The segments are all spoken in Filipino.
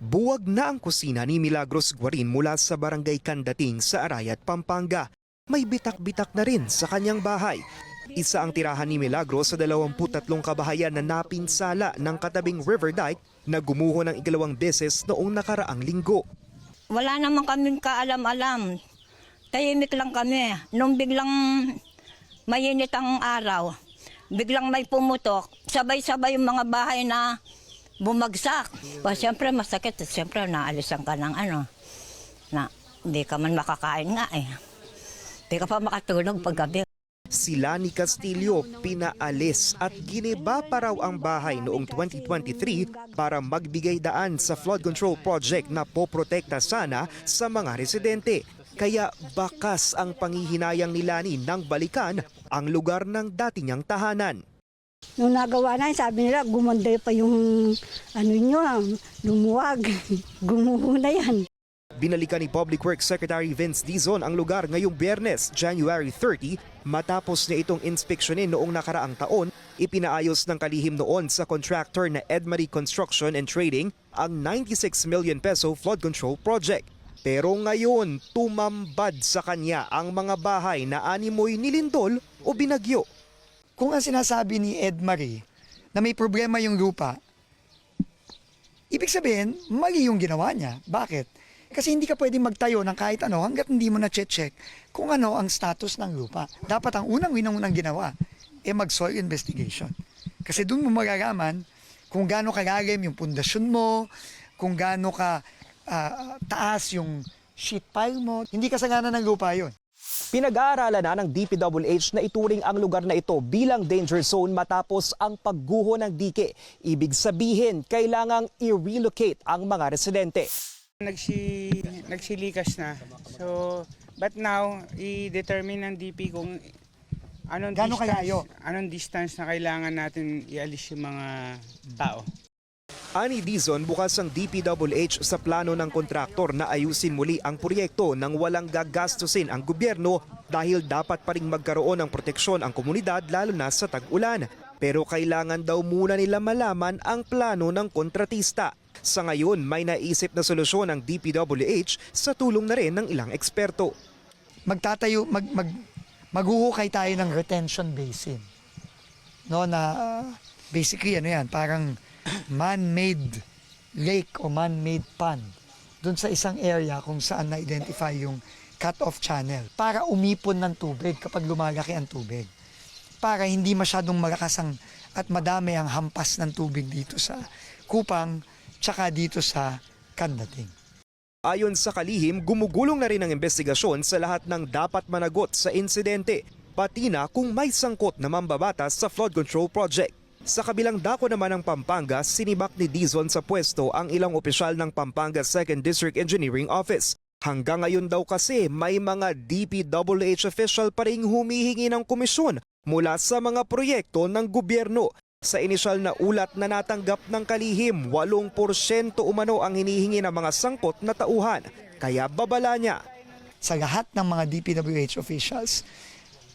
Buwag na ang kusina ni Milagros Guarin mula sa barangay Candating sa Arayat, Pampanga. May bitak-bitak na rin sa kanyang bahay. Isa ang tirahan ni Milagros sa 23 kabahayan na napinsala ng katabing river dike na gumuho ng ikalawang beses noong nakaraang linggo. Wala naman kaming kaalam-alam. Tahimik lang kami. Nung biglang mainit ang araw, biglang may pumutok, sabay-sabay yung mga bahay na bumagsak. Siyempre masakit. Siyempre naalisan ka ng na hindi ka man makakain nga eh. Hindi ka pa makatulog paggabi. Sila ni Castillo pinaalis at giniba pa raw ang bahay noong 2023 para magbigay daan sa flood control project na poprotekta sana sa mga residente. Kaya bakas ang panghihinayang ni Lani nang balikan ang lugar ng dati niyang tahanan. Nung nagawa na, sabi nila, gumanday pa yung lumuwag. Gumuho na yan. Binalikan ni Public Works Secretary Vince Dizon ang lugar ngayong Biyernes, January 30, matapos niya itong inspeksyonin noong nakaraang taon. Ipinaayos ng kalihim noon sa contractor na Edmarie Construction and Trading ang 96 million peso flood control project. Pero ngayon, tumambad sa kanya ang mga bahay na animoy nilindol o binagyo. Kung ang sinasabi ni Edmarie na may problema yung lupa, ibig sabihin, mali yung ginawa niya. Bakit? Kasi hindi ka pwedeng magtayo ng kahit ano hanggat hindi mo na-check kung ano ang status ng lupa. Dapat ang unang ginawa mag-soil investigation. Kasi doon mo magagaman kung gaano kalalim yung pundasyon mo, kung gaano ka taas yung sheet pile mo. Hindi kasalanan ng lupa yun. Pinag-aaralan na ng DPWH na ituring ang lugar na ito bilang danger zone matapos ang pagguho ng dike. Ibig sabihin, kailangang i-relocate ang mga residente. Nagsilikas na. So, but now, i-determine ng DP kung anong distance na kailangan natin ialis yung mga tao. Ani Dizon, bukas ang DPWH sa plano ng kontraktor na ayusin muli ang proyekto nang walang gagastusin ang gobyerno dahil dapat pa ring magkaroon ng proteksyon ang komunidad lalo na sa tag-ulan. Pero kailangan daw muna nila malaman ang plano ng kontratista. Sa ngayon, may naisip na solusyon ang DPWH sa tulong na rin ng ilang eksperto. Maghuhukay tayo ng retention basin. No, na basically parang man-made lake o man-made pond doon sa isang area kung saan na-identify yung cut-off channel para umipon ng tubig kapag lumalaki ang tubig. Para hindi masyadong malakas at madami ang hampas ng tubig dito sa Kupang tsaka dito sa Candating. Ayon sa kalihim, gumugulong na rin ang investigasyon sa lahat ng dapat managot sa insidente, pati na kung may sangkot na mambabatas sa flood control project. Sa kabilang dako naman ng Pampanga, sinibak ni Dizon sa pwesto ang ilang opisyal ng Pampanga 2nd District Engineering Office. Hanggang ngayon daw kasi may mga DPWH official pa ring humihingi ng komisyon mula sa mga proyekto ng gobyerno. Sa inisyal na ulat na natanggap ng kalihim, 8% umano ang hinihingi ng mga sangkot na tauhan. Kaya babala niya. Sa lahat ng mga DPWH officials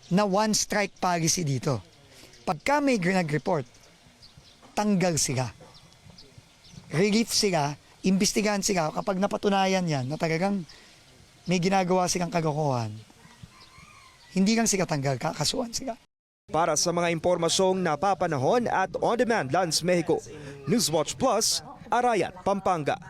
na one strike policy dito. Pagka may nag-report, tanggal sila. Relief sila, imbestigahan sila. Kapag napatunayan yan na talagang may ginagawa silang kalokohan, hindi lang sila tanggal, kakasuhan sila. Para sa mga impormasyong napapanahon at on-demand Lance Mexico, Newswatch Plus, Arayat, Pampanga.